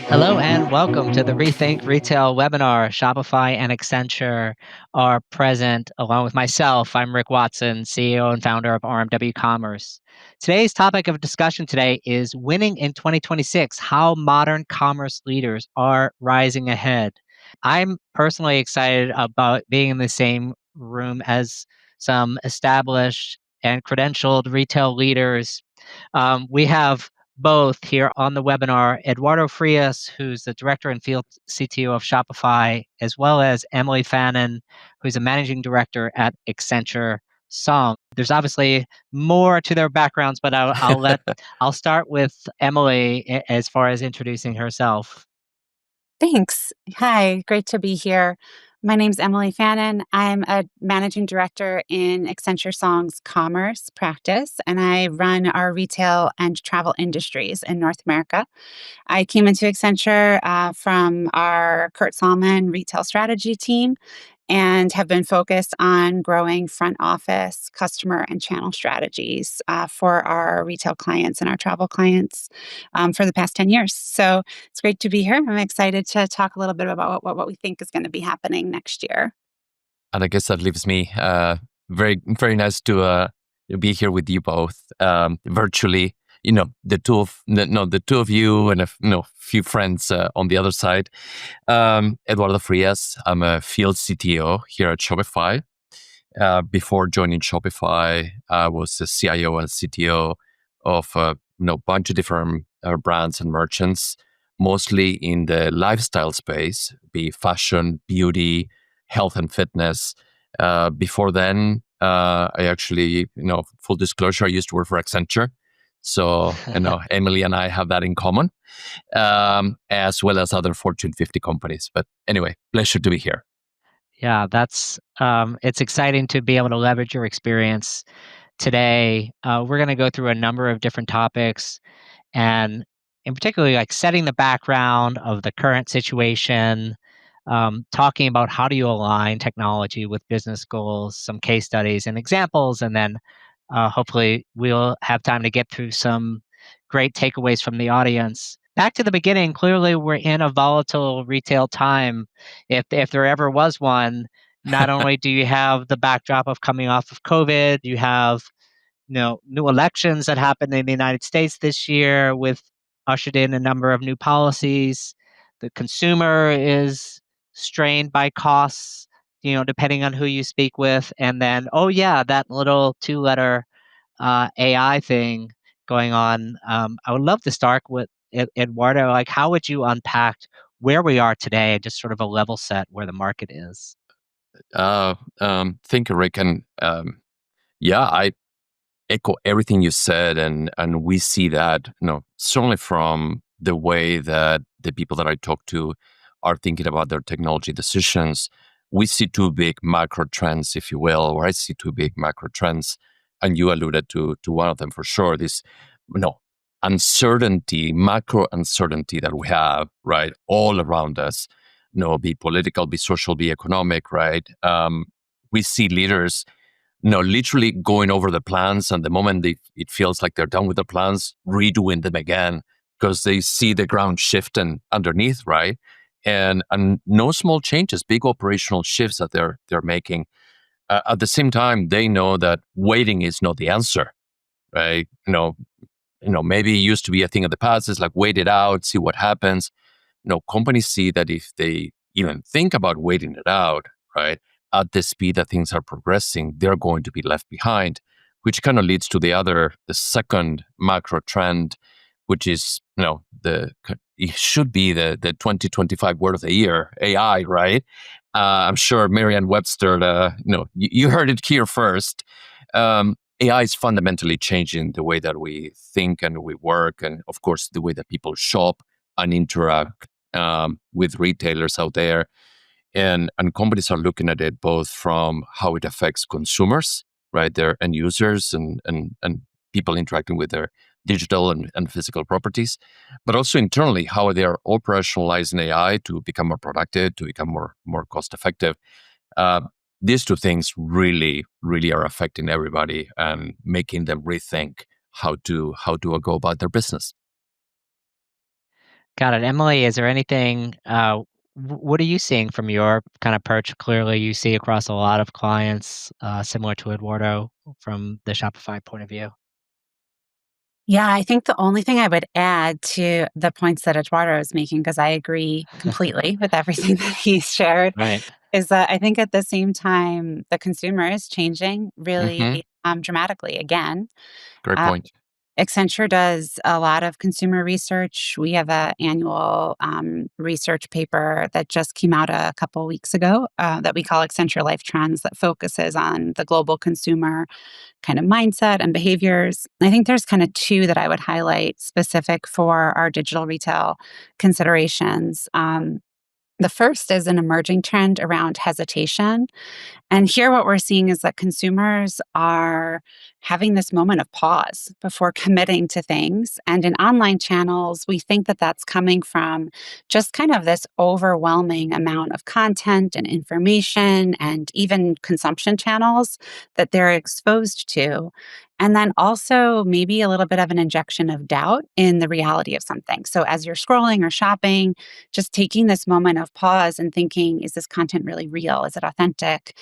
Hello and welcome to the Rethink Retail webinar. Shopify and Accenture are present along with myself. I'm Rick Watson, CEO and founder of RMW Commerce. Today's topic of discussion today is winning in 2026, how modern commerce leaders are rising ahead. I'm personally excited about being in the same room as some established and credentialed retail leaders. We have both here on the webinar, Eduardo Frias, who's the Director and Field CTO of Shopify, as well as Emily Fannin, who's a Managing Director at Accenture Song. There's obviously more to their backgrounds, but I'll start with Emily as far as introducing herself. Thanks. Hi, great to be here. My name's Emily Fannin. I'm a managing director in Accenture Song's commerce practice, and I run our retail and travel industries in North America. I came into Accenture from our Kurt Salmon retail strategy team and have been focused on growing front office, customer, and channel strategies for our retail clients and our travel clients for the past 10 years. So it's great to be here. I'm excited to talk a little bit about what we think is going to be happening next year. And I guess that leaves me very, very nice to be here with you both virtually. The two of you and a few friends on the other side. Eduardo Frias, I'm a field CTO here at Shopify. Before joining Shopify, I was the CIO and CTO of a bunch of different brands and merchants, mostly in the lifestyle space, be fashion, beauty, health and fitness. Before then, I actually, full disclosure, I used to work for Accenture. So, Emily and I have that in common, as well as other Fortune 50 companies. But anyway, pleasure to be here. Yeah, it's exciting to be able to leverage your experience today. We're going to go through a number of different topics, and in particular, like setting the background of the current situation, talking about how do you align technology with business goals, some case studies and examples, and then hopefully we'll have time to get through some great takeaways from the audience. Back to the beginning, clearly we're in a volatile retail time. If there ever was one, not only do you have the backdrop of coming off of COVID, you have new elections that happened in the United States this year with ushered in a number of new policies. The consumer is strained by costs, depending on who you speak with. And then, oh yeah, that little two-letter AI thing going on. I would love to start with Eduardo. Like, how would you unpack where we are today and just sort of a level set where the market is? Thank you, Rick. And I echo everything you said, and we see that, certainly from the way that the people that I talk to are thinking about their technology decisions. We see two big macro trends, if you will, or I see two big macro trends, and you alluded to one of them for sure. This, uncertainty, macro uncertainty that we have, right, all around us. Be political, be social, be economic, right? We see leaders literally going over the plans, and the moment it feels like they're done with the plans, redoing them again because they see the ground shifting underneath, right? And no small changes, big operational shifts that they're making. At the same time, they know that waiting is not the answer, right? Maybe it used to be a thing of the past. It's like wait it out, see what happens. Companies see that if they even think about waiting it out, right, at the speed that things are progressing, they're going to be left behind, which kind of leads to the second macro trend, which is, it should be the 2025 word of the year, AI, right? I'm sure Merriam-Webster, you heard it here first. AI is fundamentally changing the way that we think and we work, and of course, the way that people shop and interact with retailers out there. And companies are looking at it both from how it affects consumers, right, their end users and people interacting with their digital and physical properties, but also internally, how they are operationalizing AI to become more productive, to become more cost effective. These two things really, really are affecting everybody and making them rethink how to go about their business. Got it. Emily, is there anything, what are you seeing from your kind of perch? Clearly, you see across a lot of clients, similar to Eduardo from the Shopify point of view. Yeah, I think the only thing I would add to the points that Eduardo is making, because I agree completely with everything that he's shared, Right. is that I think at the same time, the consumer is changing Hmm. really dramatically again. Great Uh, point. Accenture does a lot of consumer research. We have an annual research paper that just came out a couple weeks ago that we call Accenture Life Trends that focuses on the global consumer kind of mindset and behaviors. I think there's kind of two that I would highlight specific for our digital retail considerations. The first is an emerging trend around hesitation. And here, what we're seeing is that consumers are having this moment of pause before committing to things. And in online channels, we think that that's coming from just kind of this overwhelming amount of content and information and even consumption channels that they're exposed to. And then also maybe a little bit of an injection of doubt in the reality of something. So as you're scrolling or shopping, just taking this moment of pause and thinking, is this content really real? Is it authentic?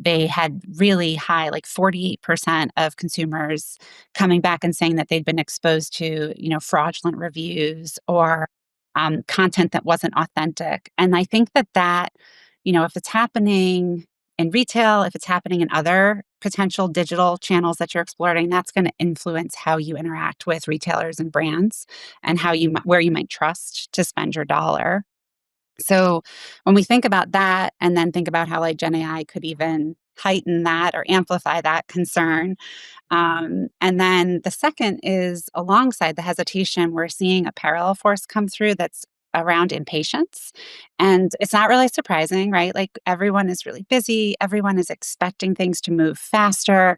They had really high, like 48% of consumers coming back and saying that they'd been exposed to, fraudulent reviews or content that wasn't authentic. And I think that, if it's happening in retail, if it's happening in other potential digital channels that you're exploring, that's going to influence how you interact with retailers and brands and where you might trust to spend your dollar. So when we think about that and then think about how like Gen AI could even heighten that or amplify that concern. And then the second is alongside the hesitation, we're seeing a parallel force come through that's around impatience. And it's not really surprising, right? Like everyone is really busy, everyone is expecting things to move faster.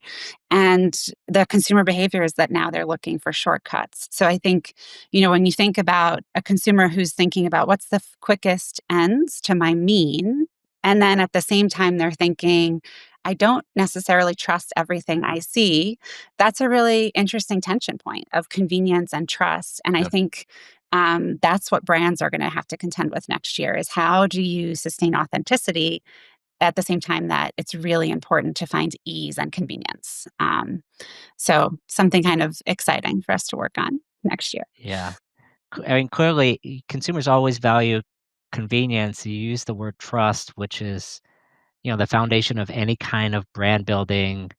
And the consumer behavior is that now they're looking for shortcuts. So I think, when you think about a consumer who's thinking about what's the quickest ends to my mean, and then at the same time, they're thinking, I don't necessarily trust everything I see. That's a really interesting tension point of convenience and trust. And I Yeah. think that's what brands are going to have to contend with next year is how do you sustain authenticity at the same time that it's really important to find ease and convenience. So something kind of exciting for us to work on next year. Yeah. I mean, clearly, consumers always value convenience. You use the word trust, which is, the foundation of any kind of brand building.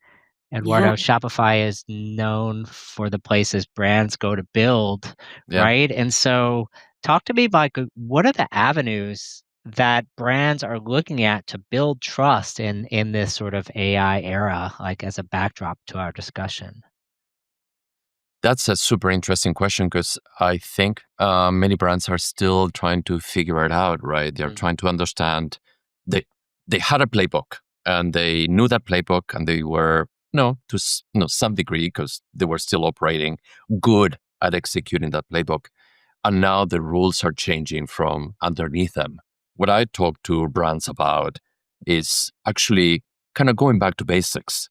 Yeah. Eduardo, Shopify is known for the places brands go to build, Yeah. right? And so talk to me about what are the avenues that brands are looking at to build trust in this sort of AI era, like as a backdrop to our discussion? That's a super interesting question because I think many brands are still trying to figure it out, right? They're Mm. trying to understand. They they had a playbook and they knew that playbook and they were no to some degree because they were still operating good at executing that playbook. And now the rules are changing from underneath them. What I talk to brands about is actually kind of going back to basics,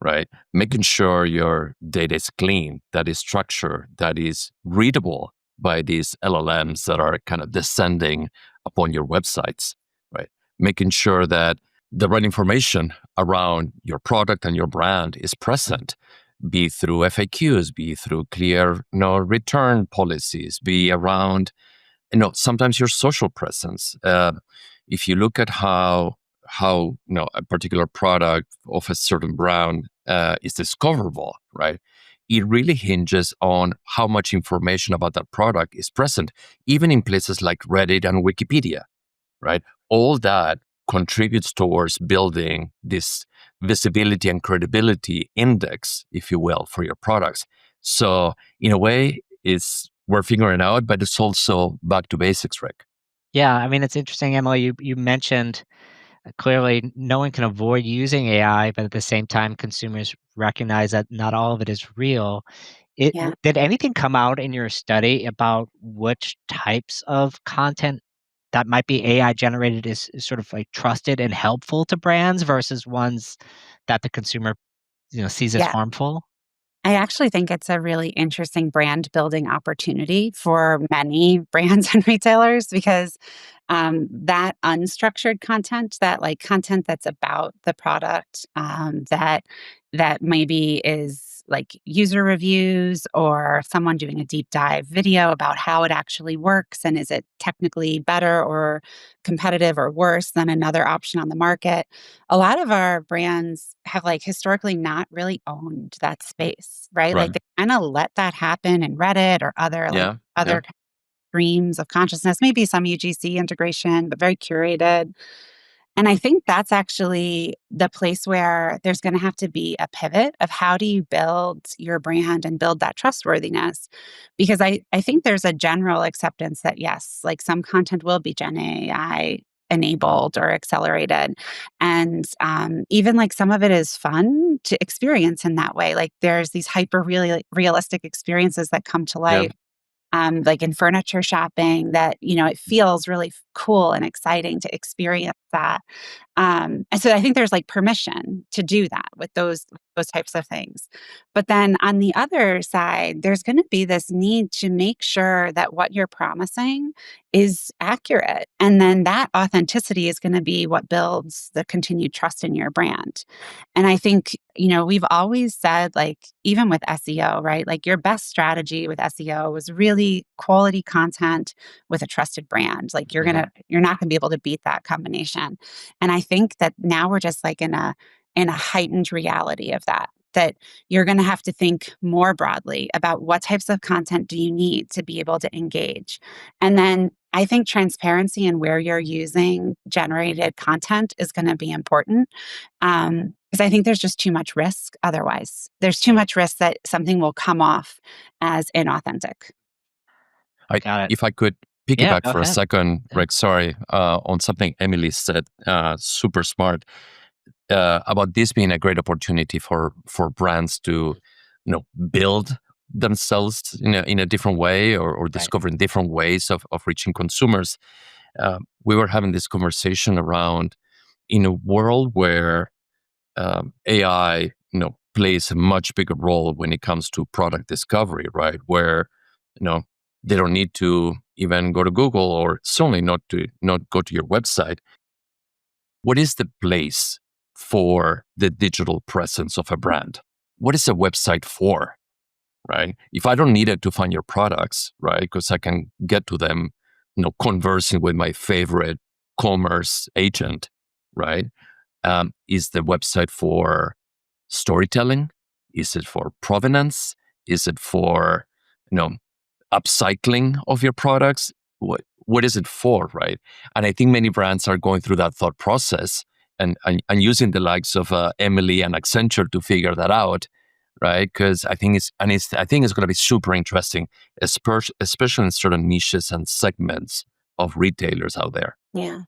right? Making sure your data is clean, that is structured, that is readable by these LLMs that are kind of descending upon your websites, right? Making sure that the right information around your product and your brand is present, be through FAQs, be through clear return policies, be around sometimes your social presence. If you look at how a particular product of a certain brand is discoverable, right? It really hinges on how much information about that product is present, even in places like Reddit and Wikipedia, right? All that contributes towards building this visibility and credibility index, if you will, for your products. So in a way, it's we're figuring it out, but it's also back to basics, Rick. Yeah, I mean, it's interesting, Emily. You mentioned clearly no one can avoid using AI, but at the same time, consumers recognize that not all of it is real. Yeah. Did anything come out in your study about which types of content that might be AI generated is sort of like trusted and helpful to brands versus ones that the consumer, sees as Yeah. harmful? I actually think it's a really interesting brand building opportunity for many brands and retailers because that unstructured content, that like content that's about the product, that maybe is like user reviews or someone doing a deep dive video about how it actually works and is it technically better or competitive or worse than another option on the market. A lot of our brands have like historically not really owned that space, right? Like Right. they kind of let that happen in Reddit or other like Yeah. Yeah. other streams of consciousness, maybe some UGC integration, but very curated. And I think that's actually the place where there's going to have to be a pivot of how do you build your brand and build that trustworthiness? Because I think there's a general acceptance that yes, like some content will be Gen AI enabled or accelerated. And even like some of it is fun to experience in that way. Like there's these hyper really realistic experiences that come to Yeah. light like in furniture shopping that, it feels really cool and exciting to experience that. And so I think there's like permission to do that with those types of things. But then on the other side, there's going to be this need to make sure that what you're promising is accurate. And then that authenticity is going to be what builds the continued trust in your brand. And I think, we've always said, like, even with SEO, right? Like, your best strategy with SEO was really quality content with a trusted brand. Like, you're not gonna be able to beat that combination. And I think that now we're just like in a heightened reality of that. That you're going to have to think more broadly about what types of content do you need to be able to engage. And then I think transparency in where you're using generated content is going to be important. Because I think there's just too much risk otherwise. There's too much risk that something will come off as inauthentic. Got it. If I could Yeah, piggyback go for a ahead. second, Yeah. Rick, sorry, on something Emily said, super smart, about this being a great opportunity for brands to, build themselves in a different way or Right. discovering different ways of reaching consumers. We were having this conversation around in a world where AI, plays a much bigger role when it comes to product discovery, right? Where, you know, they don't need to even go to Google or certainly not go to your website. What is the place for the digital presence of a brand? What is a website for, right? If I don't need it to find your products, right? Because I can get to them, conversing with my favorite commerce agent, right? Is the website for storytelling? Is it for provenance? Is it for, you know, upcycling of your products? What is it for, right? And I think many brands are going through that thought process and using the likes of Emily and Accenture to figure that out, right? Because I think it's going to be super interesting, especially in certain niches and segments of retailers out there. Yeah.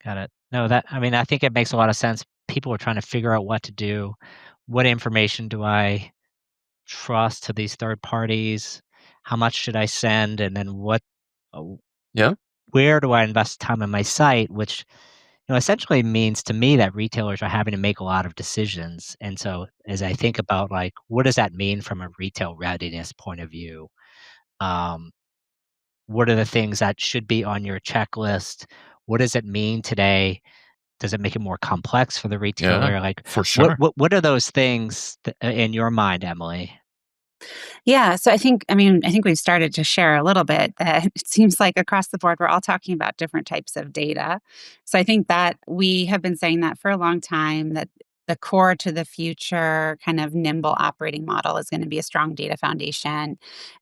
Got it. No, I think it makes a lot of sense. People are trying to figure out what to do. What information do I trust to these third parties? How much should I send? And then uh, Yeah, where do I invest time in my site? Which, essentially means to me that retailers are having to make a lot of decisions. And so as I think about like, what does that mean from a retail readiness point of view? Um, what are the things that should be on your checklist? What does it mean today? Does it make it more complex for the yeah, retailer? Like, for what sure. what what are those things in your mind, Emily? Yeah. So I think we've started to share a little bit that it seems like across the board, we're all talking about different types of data. So I think that we have been saying that for a long time that the core to the future kind of nimble operating model is going to be a strong data foundation.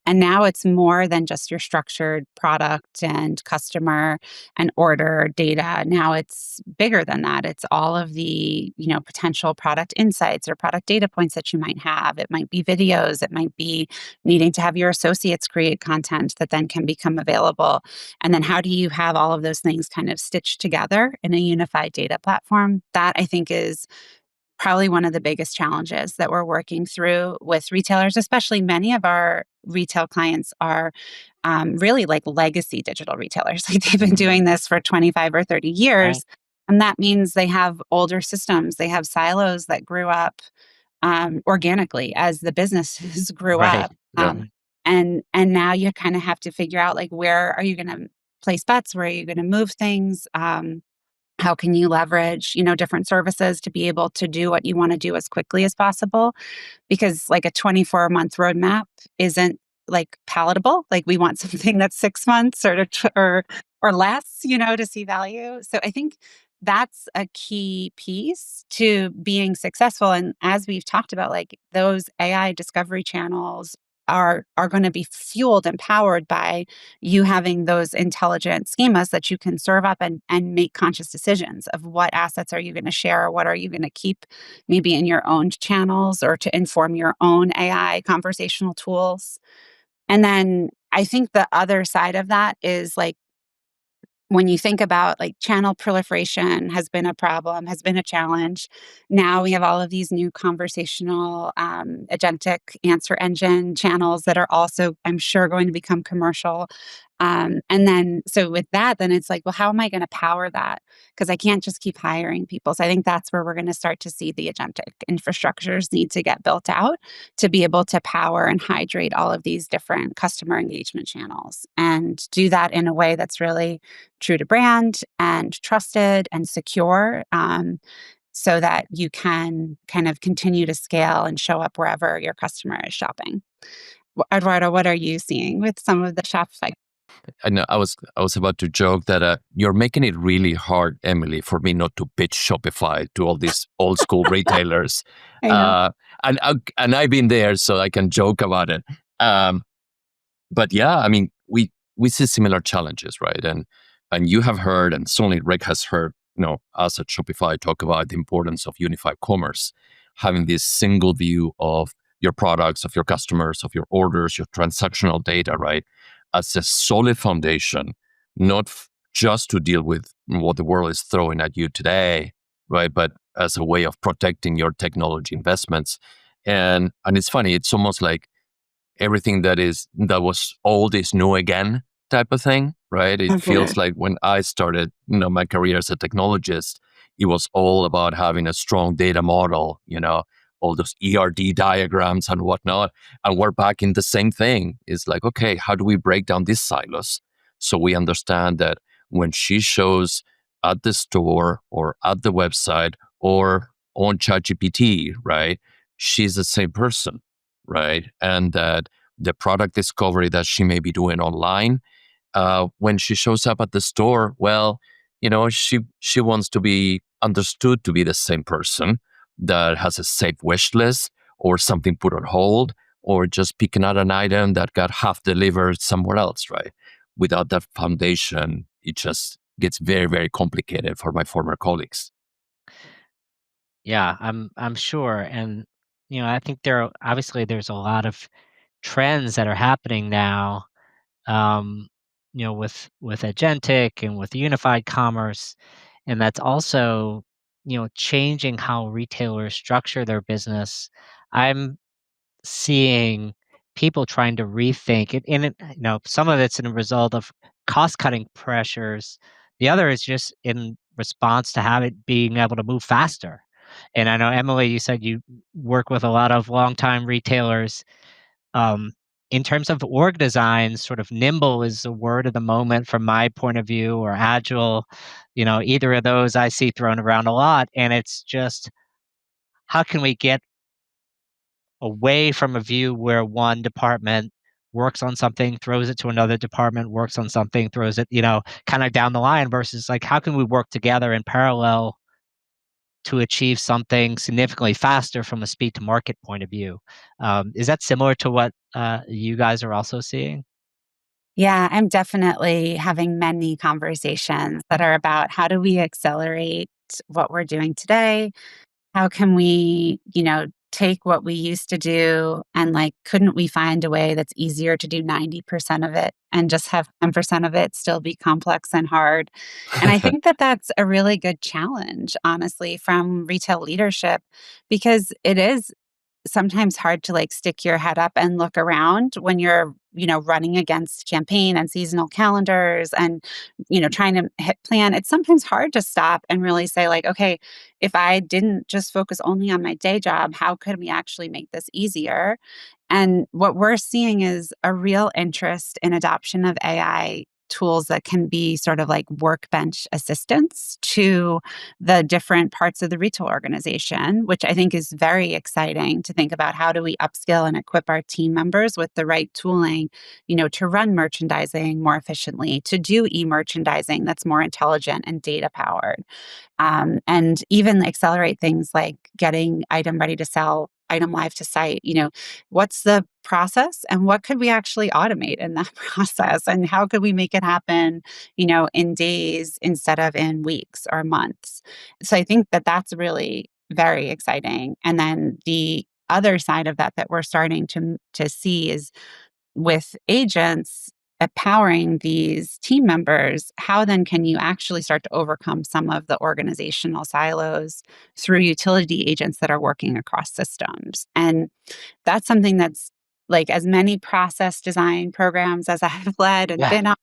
And now it's more than just your structured product and customer and order data. Now it's bigger than that. It's all of the, potential product insights or product data points that you might have. It might be videos, it might be needing to have your associates create content that then can become available. And then how do you have all of those things kind of stitched together in a unified data platform? That I think is probably one of the biggest challenges that we're working through with retailers, especially many of our retail clients are really like legacy digital retailers. Like they've been Mhm. doing this for 25 or 30 Right. years. And that means they have older systems, they have silos that grew up organically as the businesses grew Right. up. Yep. And now you kind of have to figure out like where are you going to place bets, where are you going to move things, how can you leverage different services to be able to do what you want to do as quickly as possible, because like a 24-month roadmap isn't like palatable. Like we want something that's 6 months or less, to see value. So I think that's a key piece to being successful. And as we've talked about, like those AI discovery channels are going to be fueled and powered by you having those intelligent schemas that you can serve up and make conscious decisions of what assets are you going to share, what are you going to keep maybe in your own channels or to inform your own AI conversational tools. And then I think the other side of that is like when you think about like channel proliferation has been a problem, has been a challenge. Now we have all of these new conversational agentic answer engine channels that are also, I'm sure, going to become commercial. And then, so with that, then it's like, well, how am I going to power that? Because I can't just keep hiring people. So I think that's where we're going to start to see the agentic infrastructures need to get built out to be able to power and hydrate all of these different customer engagement channels and do that in a way that's really true to brand and trusted and secure, so that you can kind of continue to scale and show up wherever your customer is shopping. Eduardo, what are you seeing with some of the Shopify? I know I was about to joke that you're making it really hard, Emily, for me not to pitch Shopify to all these old school retailers. I know. Uh, and I've been there, so I can joke about it. Um, but yeah, I mean, we see similar challenges, right? And you have heard, and certainly Rick has heard, us at Shopify talk about the importance of unified commerce, having this single view of your products, of your customers, of your orders, your transactional data, right? As a solid foundation, not just to deal with what the world is throwing at you today, right? But as a way of protecting your technology investments. And it's funny, it's almost like everything that was old is new again type of thing, right? It Okay. feels like when I started, my career as a technologist, it was all about having a strong data model, all those ERD diagrams and whatnot. And we're back in the same thing. It's like, okay, how do we break down these silos so we understand that when she shows at the store or at the website or on ChatGPT, right, she's the same person, right? And that the product discovery that she may be doing online, when she shows up at the store, well, she wants to be understood to be the same person that has a safe wish list or something put on hold or just picking out an item that got half delivered somewhere else, right? Without that foundation, it just gets very, very complicated for my former colleagues. Yeah, I'm sure, and I think there's a lot of trends that are happening now, um, with agentic and with unified commerce, and that's also changing how retailers structure their business. I'm seeing people trying to rethink it, and some of it's in a result of cost cutting pressures. The other is just in response to being able to move faster. And I know, Emily, you said you work with a lot of longtime retailers. Um, in terms of org design, sort of nimble is the word of the moment from my point of view, or agile. Either of those I see thrown around a lot, and it's just how can we get away from a view where one department works on something, throws it to another department, works on something, throws it, kind of down the line, versus like how can we work together in parallel to achieve something significantly faster from a speed to market point of view. Is that similar to what you guys are also seeing? Yeah, I'm definitely having many conversations that are about how do we accelerate what we're doing today? How can we, take what we used to do and like, couldn't we find a way that's easier to do 90% of it and just have 10% of it still be complex and hard? And I think that that's a really good challenge, honestly, from retail leadership, because it is. sometimes hard to like stick your head up and look around when you're, running against campaign and seasonal calendars and, trying to hit plan. It's sometimes hard to stop and really say like, okay, if I didn't just focus only on my day job, how could we actually make this easier? And what we're seeing is a real interest in adoption of AI tools that can be sort of like workbench assistants to the different parts of the retail organization, which I think is very exciting to think about how do we upskill and equip our team members with the right tooling, to run merchandising more efficiently, to do e-merchandising that's more intelligent and data powered, and even accelerate things like getting item ready to sell, item live to site. What's the process and what could we actually automate in that process? And how could we make it happen, in days instead of in weeks or months? So I think that that's really very exciting. And then the other side of that we're starting to see is with agents empowering these team members, how then can you actually start to overcome some of the organizational silos through utility agents that are working across systems? And that's something that's like as many process design programs as I've led and Yeah. been on,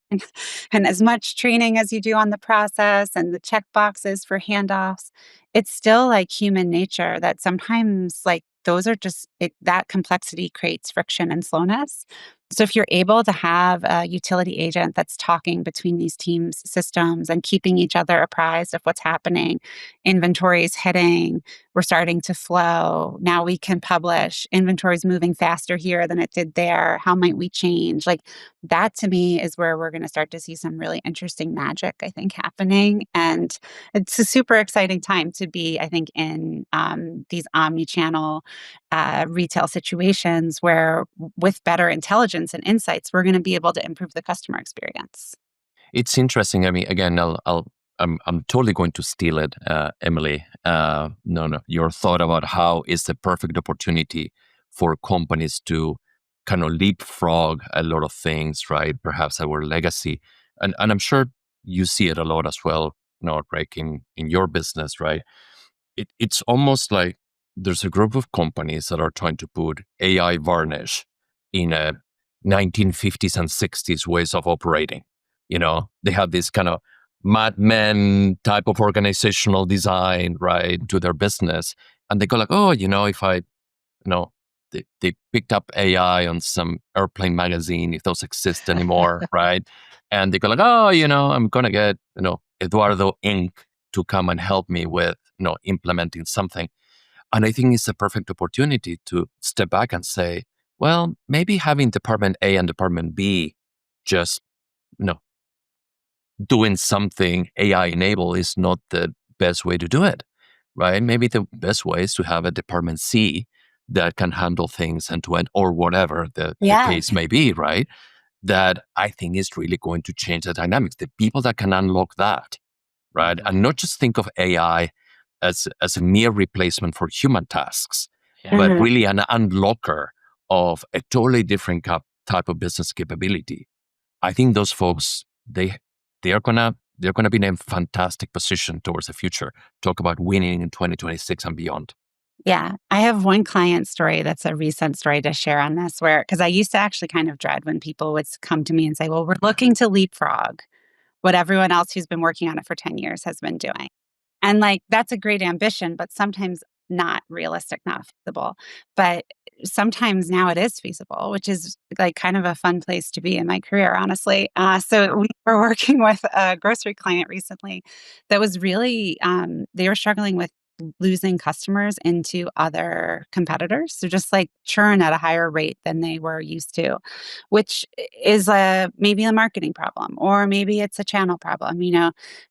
and as much training as you do on the process and the check boxes for handoffs, it's still like human nature that sometimes like those are just that complexity creates friction and slowness. So if you're able to have a utility agent that's talking between these teams' systems and keeping each other apprised of what's happening, inventory is hitting, we're starting to flow. Now we can publish. Inventory is moving faster here than it did there. How might we change? Like that to me is where we're going to start to see some really interesting magic, I think, happening. And it's a super exciting time to be, I think, in these omni-channel retail situations where with better intelligence and insights, we're going to be able to improve the customer experience. It's interesting. I mean, again, I'm totally going to steal it, Emily. No, your thought about how is the perfect opportunity for companies to kind of leapfrog a lot of things, right? Perhaps our legacy, and I'm sure you see it a lot as well. Like in your business, right? It's almost like there's a group of companies that are trying to put AI varnish in a 1950s and 60s ways of operating. They have this kind of Mad Men type of organizational design, right, to their business. And they go like, oh, if I, they picked up AI on some airplane magazine, if those exist anymore, right? And they go like, oh, I'm going to get, Eduardo Inc. to come and help me with, implementing something. And I think it's a perfect opportunity to step back and say, well, maybe having Department A and Department B just, doing something AI enabled is not the best way to do it, right? Maybe the best way is to have a Department C that can handle things end to end or whatever the Yeah. case may be, right? That I think is really going to change the dynamics. The people that can unlock that, right? And not just think of AI as a mere replacement for human tasks, Yeah. but Mhm. really an unlocker of a totally different type of business capability. I think those folks, they're gonna be in a fantastic position towards the future. Talk about winning in 2026 and beyond. Yeah. I have one client story that's a recent story to share on this where, because I used to actually kind of dread when people would come to me and say, well, we're looking to leapfrog what everyone else who's been working on it for 10 years has been doing. And like, that's a great ambition, but sometimes not realistic, not feasible. But sometimes now it is feasible, which is like kind of a fun place to be in my career, honestly. So we were working with a grocery client recently that was really, they were struggling with losing customers into other competitors. So just like churn at a higher rate than they were used to, which is maybe a marketing problem or maybe it's a channel problem.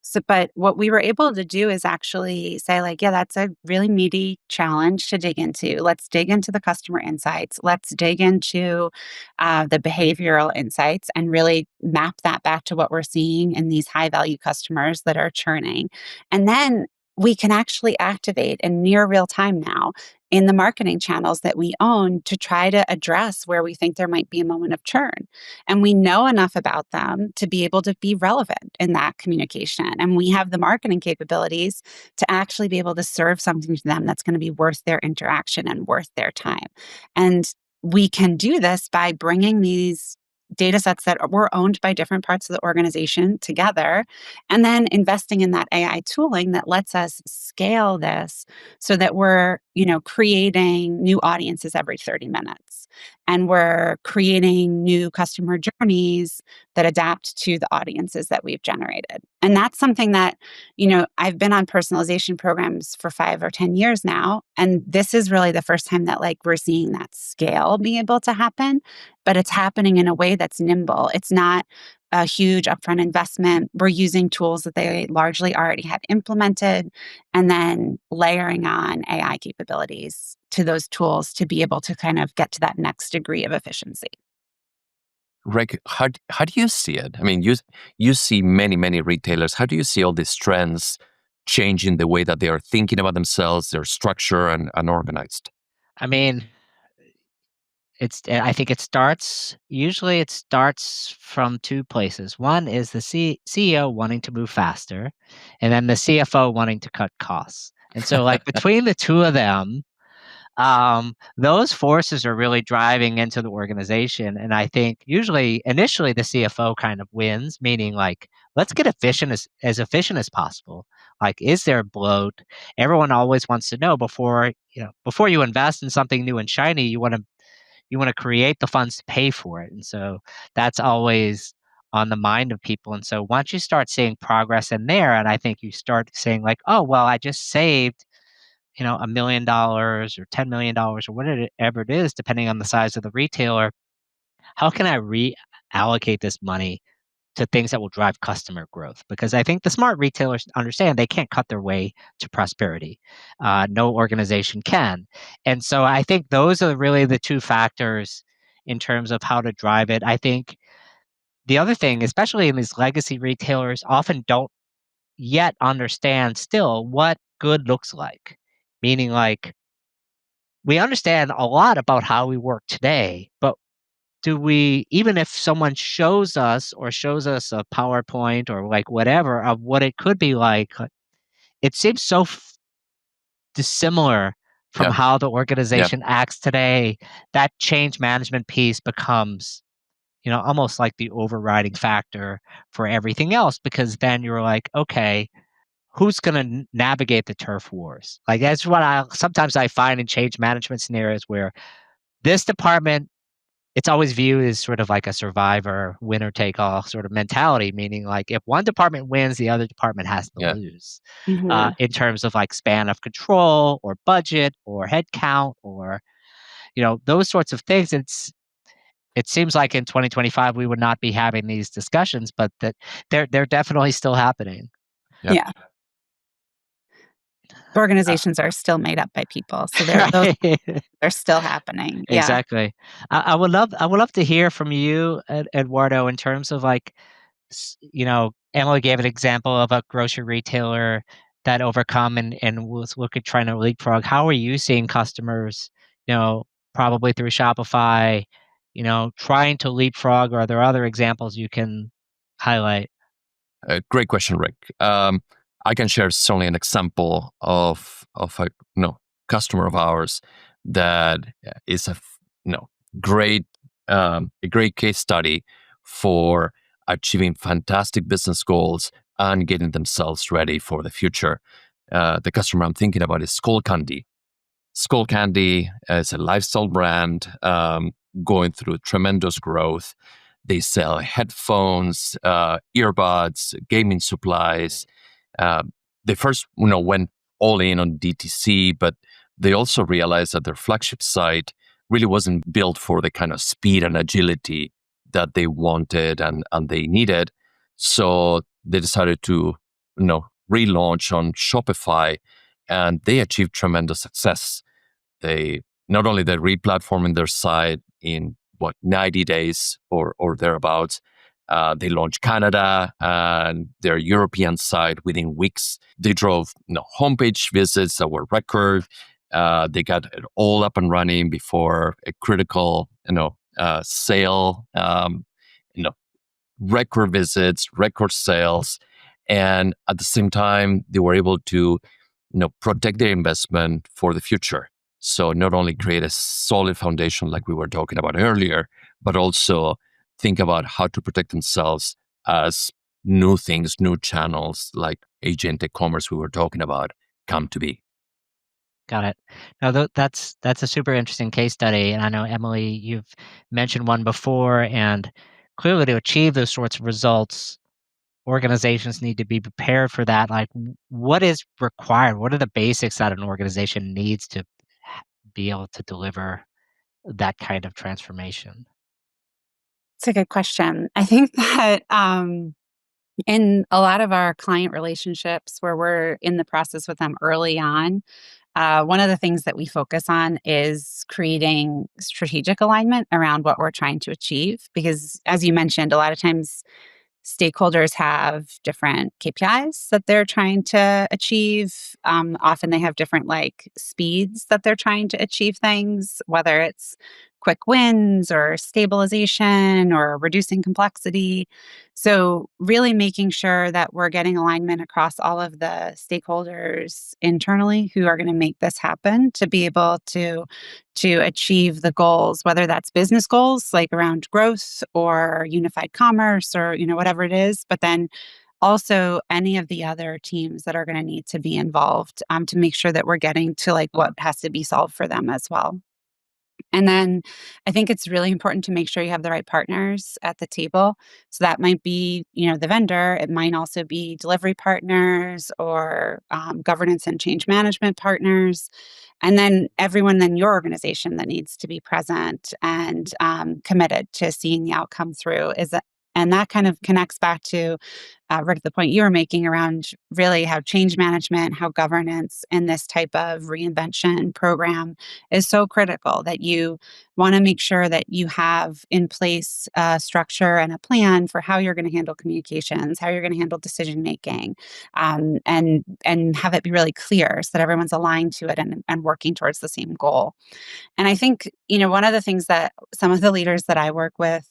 So, but what we were able to do is actually say like, yeah, that's a really meaty challenge to dig into. Let's dig into the customer insights. Let's dig into the behavioral insights and really map that back to what we're seeing in these high value customers that are churning. And then we can actually activate in near real time now in the marketing channels that we own to try to address where we think there might be a moment of churn. And we know enough about them to be able to be relevant in that communication. And we have the marketing capabilities to actually be able to serve something to them that's going to be worth their interaction and worth their time. And we can do this by bringing these data sets that were owned by different parts of the organization together, and then investing in that AI tooling that lets us scale this so that we're, creating new audiences every 30 minutes. And we're creating new customer journeys that adapt to the audiences that we've generated. And that's something that, I've been on personalization programs for 5 or 10 years now. And this is really the first time that we're seeing that scale be able to happen, but it's happening in a way that's nimble. It's not a huge upfront investment. We're using tools that they largely already have implemented and then layering on AI capabilities to those tools to be able to kind of get to that next degree of efficiency. Rick, how do you see it? I mean, you see many retailers. How do you see all these trends changing the way that they are thinking about themselves, their structure, and organized? I mean, I think usually it starts from two places. One is the CEO wanting to move faster, and then the CFO wanting to cut costs. And so, like, between the two of them, those forces are really driving into the organization. And I think usually, initially, the CFO kind of wins, meaning like, let's get as efficient as possible. Like, is there bloat? Everyone always wants to know before you invest in something new and shiny, you want to create the funds to pay for it. And so that's always on the mind of people. And so once you start seeing progress in there, and I think you start saying like, oh, well, I just saved, $1 million or $10 million or whatever it is, depending on the size of the retailer. How can I reallocate this money to things that will drive customer growth? Because I think the smart retailers understand they can't cut their way to prosperity. No organization can. And so I think those are really the two factors in terms of how to drive it. I think the other thing, especially in these legacy retailers, often don't yet understand still what good looks like. Meaning, like, we understand a lot about how we work today, but do we, even if someone shows us a PowerPoint or like whatever of what it could be like, it seems so dissimilar from Yeah, how the yeah, organization acts today. That change management piece becomes, almost like the overriding factor for everything else, because then you're like, okay, who's going to navigate the turf wars? Like, that's what I find in change management scenarios where this department, it's always viewed as sort of like a survivor, winner take all sort of mentality, meaning like if one department wins, the other department has to yeah. lose, Mhm. in terms of like span of control or budget or head count or, those sorts of things. It seems like in 2025 we would not be having these discussions, but that they're definitely still happening. Yeah. Yeah. Uh, Organizations are still made up by people. So those right. are still happening. Yeah. Exactly. I would love to hear from you, Eduardo, in terms of like, Emily gave an example of a grocery retailer that overcome and was look at trying to leapfrog. How are you seeing customers, you know, probably through Shopify, trying to leapfrog? Or are there other examples you can highlight? Great question, Rick. I can share certainly an example of a customer of ours that is great a great case study for achieving fantastic business goals and getting themselves ready for the future. The customer I'm thinking about is Skull Candy. Skull Candy is a lifestyle brand going through tremendous growth. They sell headphones, earbuds, gaming supplies. Uh, they first, went all in on DTC, but they also realized that their flagship site really wasn't built for the kind of speed and agility that they wanted and they needed. So they decided to, relaunch on Shopify, and they achieved tremendous success. They not only they replatforming their site in 90 days or thereabouts. They launched Canada and their European site within weeks. They drove homepage visits that were record. They got it all up and running before a critical, sale. You know, record visits, record sales, and at the same time, they were able to, protect their investment for the future. So not only create a solid foundation like we were talking about earlier, but also think about how to protect themselves as new things, new channels like agentic commerce we were talking about come to be. Got it. Now, that's a super interesting case study, and I know, Emily, you've mentioned one before, and clearly to achieve those sorts of results, organizations need to be prepared for that. Like, what is required? What are the basics that an organization needs to be able to deliver that kind of transformation? It's a good question. I think that in a lot of our client relationships where we're in the process with them early on, one of the things that we focus on is creating strategic alignment around what we're trying to achieve. Because, as you mentioned, a lot of times stakeholders have different KPIs that they're trying to achieve. Often they have different speeds that they're trying to achieve things, whether it's quick wins or stabilization or reducing complexity. So, really making sure that we're getting alignment across all of the stakeholders internally who are going to make this happen to be able to achieve the goals, whether that's business goals like around growth or unified commerce or whatever it is, but then also any of the other teams that are going to need to be involved to make sure that we're getting to what has to be solved for them as well. And then I think it's really important to make sure you have the right partners at the table. So that might be, the vendor. It might also be delivery partners or governance and change management partners. And then everyone in your organization that needs to be present and committed to seeing the outcome through and that kind of connects back to Rick, the point you were making around really how change management, how governance in this type of reinvention program is so critical that you want to make sure that you have in place a structure and a plan for how you're going to handle communications, how you're going to handle decision making, and have it be really clear so that everyone's aligned to it and working towards the same goal. And I think one of the things that some of the leaders that I work with,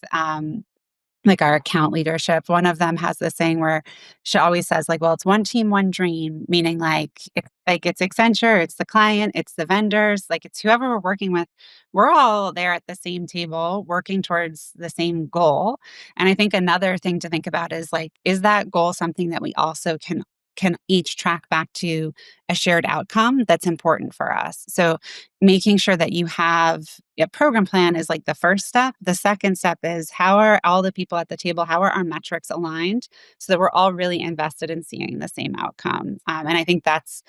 like our account leadership, one of them has this saying where she always says well, it's one team, one dream, meaning it's Accenture, it's the client, it's the vendors, it's whoever we're working with. We're all there at the same table working towards the same goal. And I think another thing to think about is that goal something that we also can each track back to a shared outcome that's important for us. So making sure that you have a program plan is the first step. The second step is how are all the people at the table, how are our metrics aligned so that we're all really invested in seeing the same outcome. And I think that's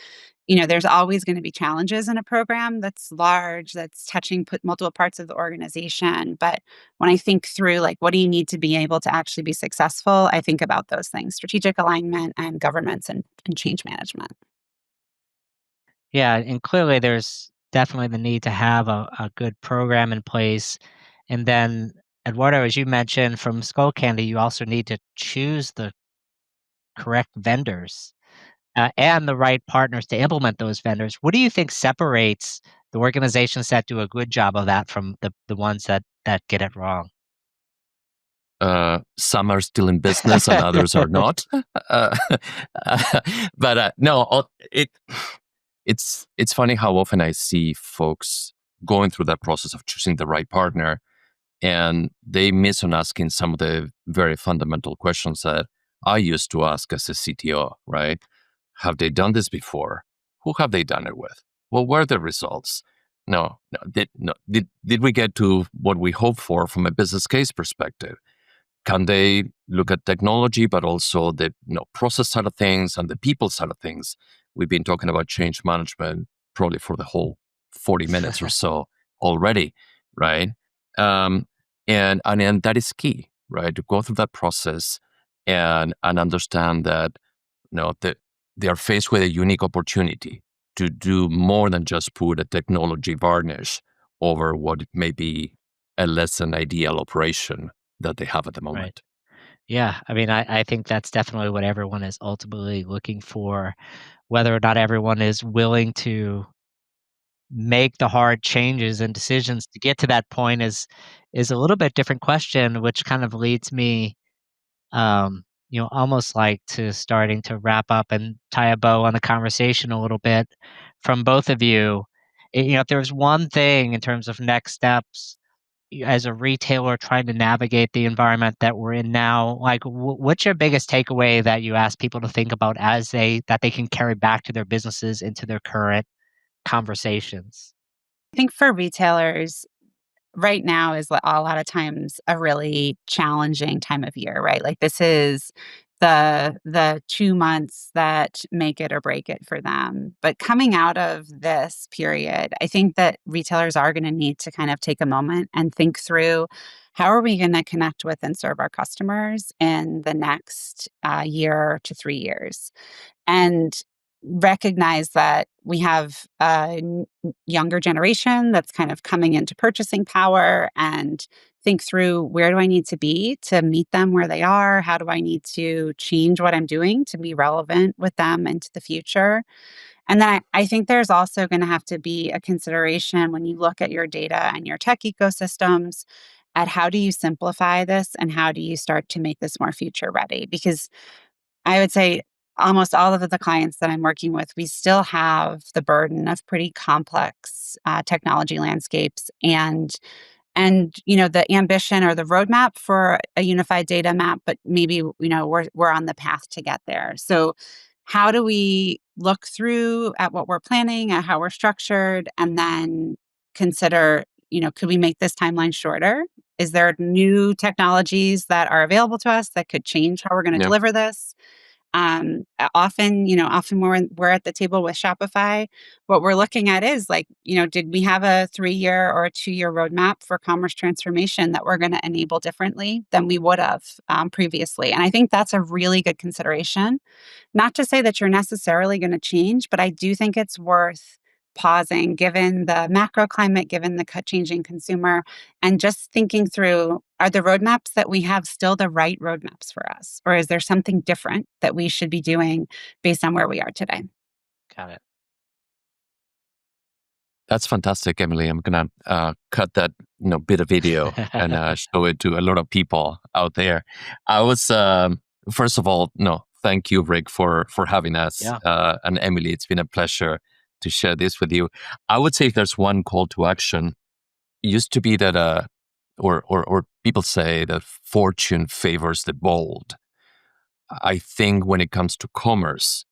there's always going to be challenges in a program that's large, that's touching multiple parts of the organization. But when I think through, what do you need to be able to actually be successful, I think about those things: strategic alignment and governance and change management. Yeah, and clearly there's definitely the need to have a good program in place. And then, Eduardo, as you mentioned from Skull Candy, you also need to choose the correct vendors and the right partners to implement those vendors. What do you think separates the organizations that do a good job of that from the ones that get it wrong? Some are still in business and others are not. Uh, but no, it's funny how often I see folks going through that process of choosing the right partner, and they miss on asking some of the very fundamental questions that I used to ask as a CTO. Right? Have they done this before? Who have they done it with? What were the results? Did we get to what we hoped for from a business case perspective? Can they look at technology, but also the process side of things and the people side of things? We've been talking about change management probably for the whole 40 minutes or so already, right? Um, and that is key, right? To go through that process and understand that that they are faced with a unique opportunity to do more than just put a technology varnish over what may be a less than ideal operation that they have at the Right. moment. Yeah, I mean, I think that's definitely what everyone is ultimately looking for, whether or not everyone is willing to make the hard changes and decisions to get to that point is a little bit different question, which kind of leads me, almost like to starting to wrap up and tie a bow on the conversation a little bit from both of you. If there's one thing in terms of next steps as a retailer trying to navigate the environment that we're in now, like what's your biggest takeaway that you ask people to think about that they can carry back to their businesses into their current conversations? I think for retailers, right now is a lot of times a really challenging time of year, right? Like this is the 2 months that make it or break it for them. But coming out of this period, I think that retailers are going to need to kind of take a moment and think through how are we going to connect with and serve our customers in the next year to 3 years, and recognize that we have a younger generation that's kind of coming into purchasing power, and think through where do I need to be to meet them where they are? How do I need to change what I'm doing to be relevant with them into the future? And then I think there's also going to have to be a consideration when you look at your data and your tech ecosystems at how do you simplify this and how do you start to make this more future ready? Because I would say almost all of the clients that I'm working with, we still have the burden of pretty complex technology landscapes, and the ambition or the roadmap for a unified data map, but maybe we're on the path to get there. So how do we look through at what we're planning, at how we're structured, and then consider, could we make this timeline shorter? Is there new technologies that are available to us that could change how we're going to Yeah. deliver this? Often when we're at the table with Shopify, what we're looking at is like, did we have a 3-year or a 2-year roadmap for commerce transformation that we're going to enable differently than we would have previously? And I think that's a really good consideration. Not to say that you're necessarily going to change, but I do think it's worth pausing given the macro climate, given the changing consumer, and just thinking through, are the roadmaps that we have still the right roadmaps for us? Or is there something different that we should be doing based on where we are today? Got it. That's fantastic, Emily. I'm gonna cut that bit of video and show it to a lot of people out there. I was first of all, no, thank you, Rick, for having us, Yeah. and Emily. It's been a pleasure to share this with you. I would say if there's one call to action, it used to be that or people say that fortune favors the bold. I think when it comes to commerce,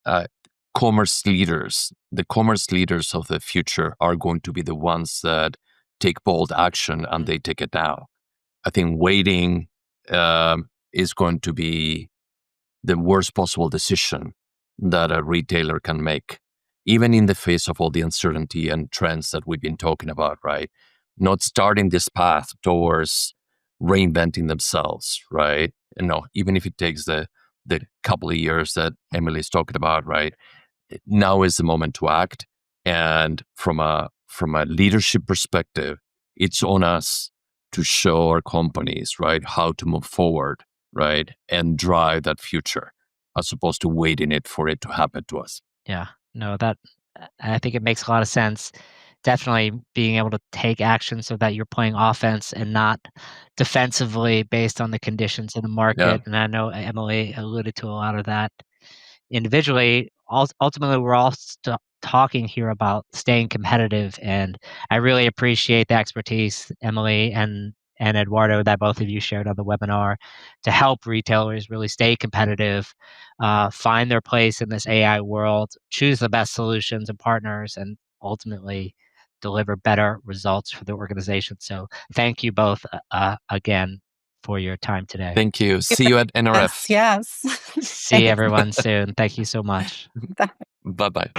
uh, the commerce leaders of the future are going to be the ones that take bold action, and they take it now. I think waiting is going to be the worst possible decision that a retailer can make, even in the face of all the uncertainty and trends that we've been talking about, right? Not starting this path towards reinventing themselves, right? Even if it takes the couple of years that Emily's talking about, right? Now is the moment to act. And from a leadership perspective, it's on us to show our companies, right, how to move forward, right, and drive that future, as opposed to waiting for it to happen to us. Yeah. No, I think it makes a lot of sense. Definitely being able to take action so that you're playing offense and not defensively based on the conditions in the Yeah. market. And I know Emily alluded to a lot of that individually. Ultimately, we're all talking here about staying competitive, and I really appreciate the expertise, Emily and Eduardo, that both of you shared on the webinar to help retailers really stay competitive, find their place in this AI world, choose the best solutions and partners, and ultimately deliver better results for the organization. So thank you both again for your time today. Thank you. See you at NRF. Yes. See everyone soon. Thank you so much. Bye bye.